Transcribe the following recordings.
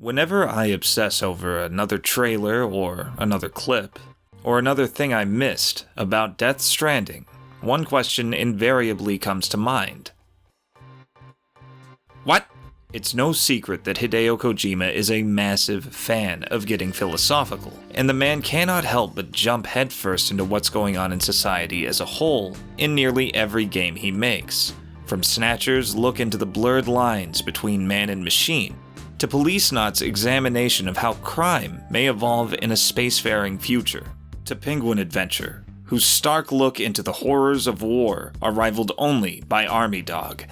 Whenever I obsess over another trailer or another clip, or another thing I missed about Death Stranding, one question invariably comes to mind. What? It's no secret that Hideo Kojima is a massive fan of getting philosophical, and the man cannot help but jump headfirst into what's going on in society as a whole in nearly every game he makes. From Snatcher's look into the blurred lines between man and machine, to Policenauts' examination of how crime may evolve in a spacefaring future, to Penguin Adventure, whose stark look into the horrors of war are rivaled only by Army Dog,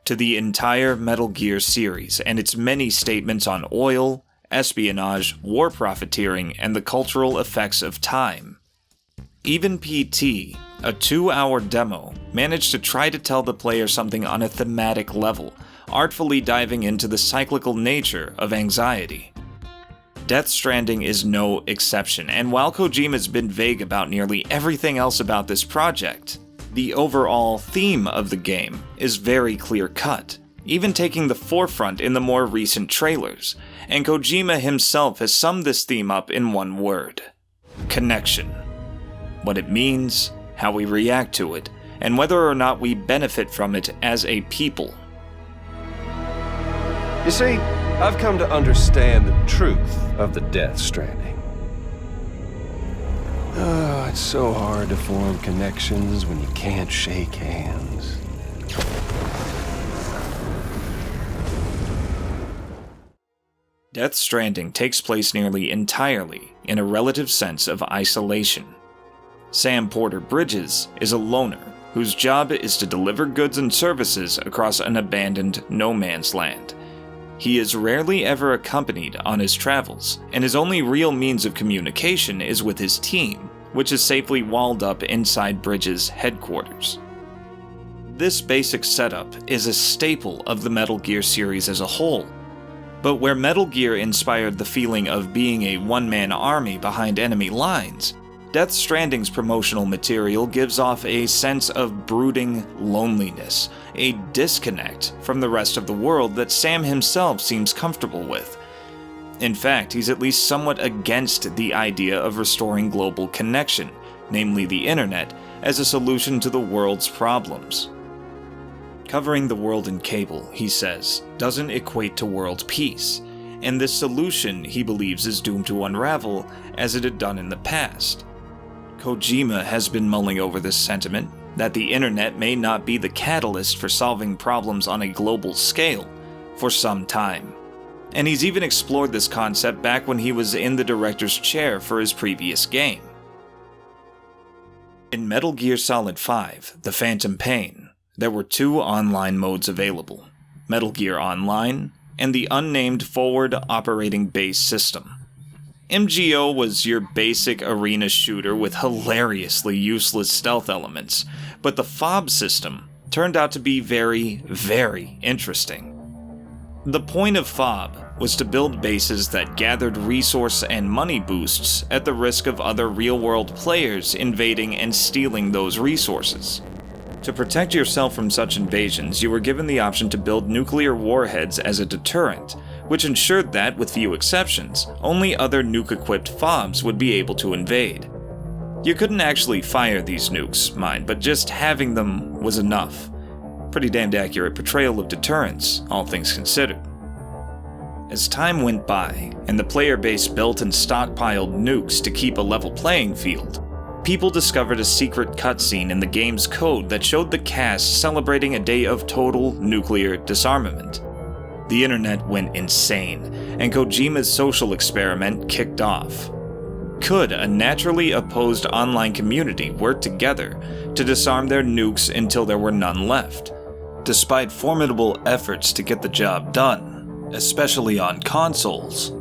to the entire Metal Gear series and its many statements on oil, espionage, war profiteering, and the cultural effects of time. Even PT, a 2-hour demo, managed to try to tell the player something on a thematic level, artfully diving into the cyclical nature of anxiety. Death Stranding is no exception, and while Kojima's been vague about nearly everything else about this project, the overall theme of the game is very clear-cut, even taking the forefront in the more recent trailers, and Kojima himself has summed this theme up in one word: connection. What it means, how we react to it, and whether or not we benefit from it as a people. You see, I've come to understand the truth of the Death Stranding. Oh, it's so hard to form connections when you can't shake hands. Death Stranding takes place nearly entirely in a relative sense of isolation. Sam Porter Bridges is a loner whose job is to deliver goods and services across an abandoned no man's land. He is rarely ever accompanied on his travels, and his only real means of communication is with his team, which is safely walled up inside Bridges' headquarters. This basic setup is a staple of the Metal Gear series as a whole, but where Metal Gear inspired the feeling of being a one-man army behind enemy lines, Death Stranding's promotional material gives off a sense of brooding loneliness, a disconnect from the rest of the world that Sam himself seems comfortable with. In fact, he's at least somewhat against the idea of restoring global connection, namely the internet, as a solution to the world's problems. Covering the world in cable, he says, doesn't equate to world peace, and this solution, he believes, is doomed to unravel as it had done in the past. Kojima has been mulling over this sentiment, that the internet may not be the catalyst for solving problems on a global scale, for some time. And he's even explored this concept back when he was in the director's chair for his previous game. In Metal Gear Solid 5, The Phantom Pain, there were 2 online modes available: Metal Gear Online and the unnamed Forward Operating Base system. MGO was your basic arena shooter with hilariously useless stealth elements, but the FOB system turned out to be very, very interesting. The point of FOB was to build bases that gathered resource and money boosts at the risk of other real-world players invading and stealing those resources. To protect yourself from such invasions, you were given the option to build nuclear warheads as a deterrent, which ensured that, with few exceptions, only other nuke-equipped FOBs would be able to invade. You couldn't actually fire these nukes, mind, but just having them was enough. Pretty damned accurate portrayal of deterrence, all things considered. As time went by, and the player base built and stockpiled nukes to keep a level playing field, people discovered a secret cutscene in the game's code that showed the cast celebrating a day of total nuclear disarmament. The internet went insane, and Kojima's social experiment kicked off. Could a naturally opposed online community work together to disarm their nukes until there were none left? Despite formidable efforts to get the job done, especially on consoles,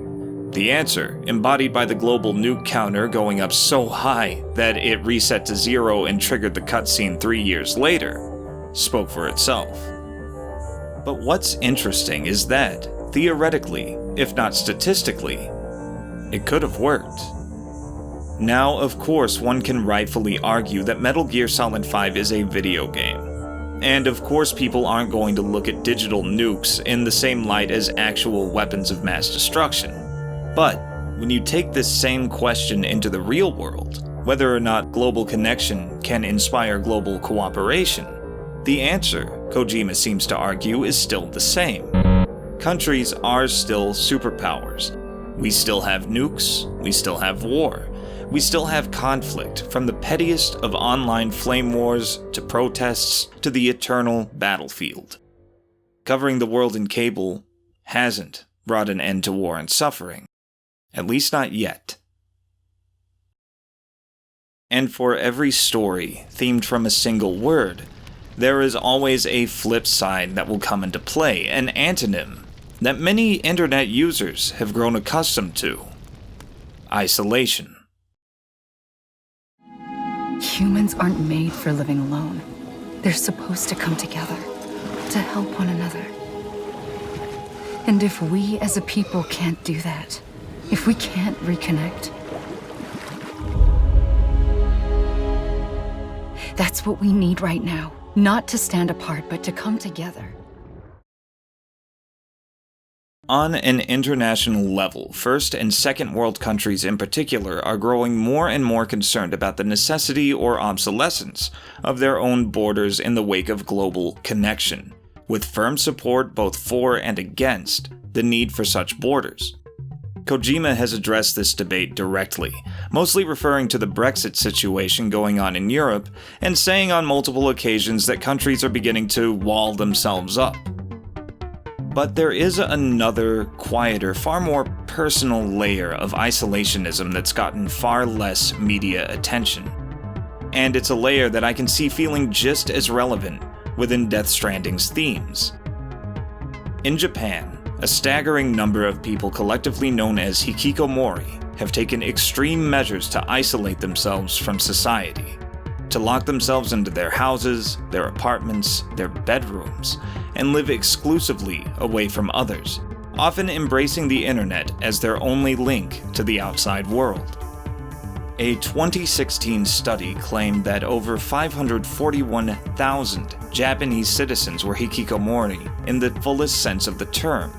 the answer, embodied by the global nuke counter going up so high that it reset to 0 and triggered the cutscene 3 years later, spoke for itself. But what's interesting is that, theoretically, if not statistically, it could have worked. Now, of course, one can rightfully argue that Metal Gear Solid 5 is a video game. And of course people aren't going to look at digital nukes in the same light as actual weapons of mass destruction. But when you take this same question into the real world, whether or not global connection can inspire global cooperation, the answer, Kojima seems to argue, is still the same. Countries are still superpowers. We still have nukes, we still have war, we still have conflict, from the pettiest of online flame wars to protests to the eternal battlefield. Covering the world in cable hasn't brought an end to war and suffering, at least not yet. And for every story themed from a single word, there is always a flip side that will come into play, an antonym that many internet users have grown accustomed to: isolation. Humans aren't made for living alone. They're supposed to come together, to help one another. And if we as a people can't do that, if we can't reconnect, that's what we need right now. Not to stand apart, but to come together. On an international level, first and second world countries in particular are growing more and more concerned about the necessity or obsolescence of their own borders in the wake of global connection, with firm support both for and against the need for such borders. Kojima has addressed this debate directly, mostly referring to the Brexit situation going on in Europe, and saying on multiple occasions that countries are beginning to wall themselves up. But there is another, quieter, far more personal layer of isolationism that's gotten far less media attention. And it's a layer that I can see feeling just as relevant within Death Stranding's themes. In Japan, a staggering number of people collectively known as hikikomori have taken extreme measures to isolate themselves from society, to lock themselves into their houses, their apartments, their bedrooms, and live exclusively away from others, often embracing the internet as their only link to the outside world. A 2016 study claimed that over 541,000 Japanese citizens were hikikomori in the fullest sense of the term.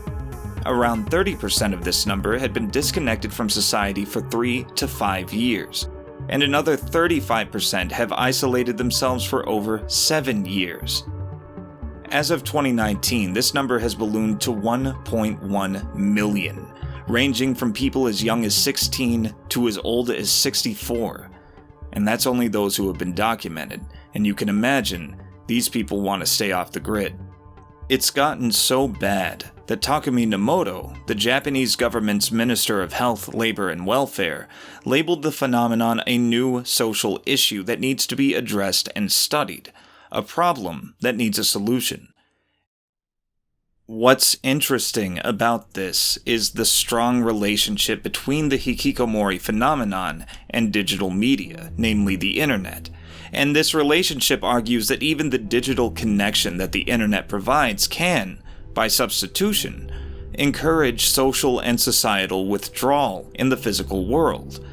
Around 30% of this number had been disconnected from society for 3 to 5 years, and another 35% have isolated themselves for over 7 years. As of 2019, this number has ballooned to 1.1 million, ranging from people as young as 16 to as old as 64. And that's only those who have been documented, and you can imagine these people want to stay off the grid. It's gotten so bad that Takumi Nomoto, the Japanese government's Minister of Health, Labor, and Welfare, labeled the phenomenon a new social issue that needs to be addressed and studied, a problem that needs a solution. What's interesting about this is the strong relationship between the hikikomori phenomenon and digital media, namely the internet. And this relationship argues that even the digital connection that the internet provides can, by substitution, encourage social and societal withdrawal in the physical world,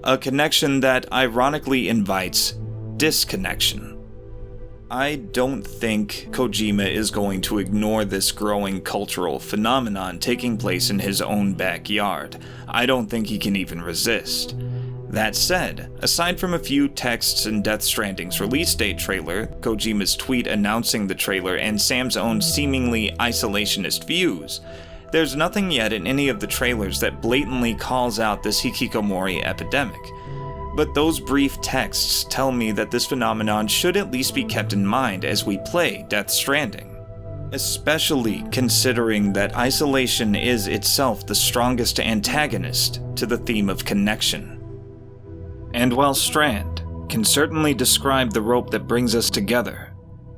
a connection that ironically invites disconnection. I don't think Kojima is going to ignore this growing cultural phenomenon taking place in his own backyard. I don't think he can even resist. That said, aside from a few texts in Death Stranding's release date trailer, Kojima's tweet announcing the trailer, and Sam's own seemingly isolationist views, there's nothing yet in any of the trailers that blatantly calls out this hikikomori epidemic. But those brief texts tell me that this phenomenon should at least be kept in mind as we play Death Stranding, especially considering that isolation is itself the strongest antagonist to the theme of connection. And while strand can certainly describe the rope that brings us together,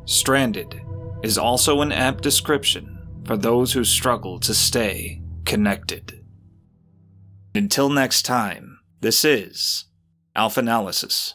stranded is also an apt description for those who struggle to stay connected. Until next time, this is Alpha Analysis.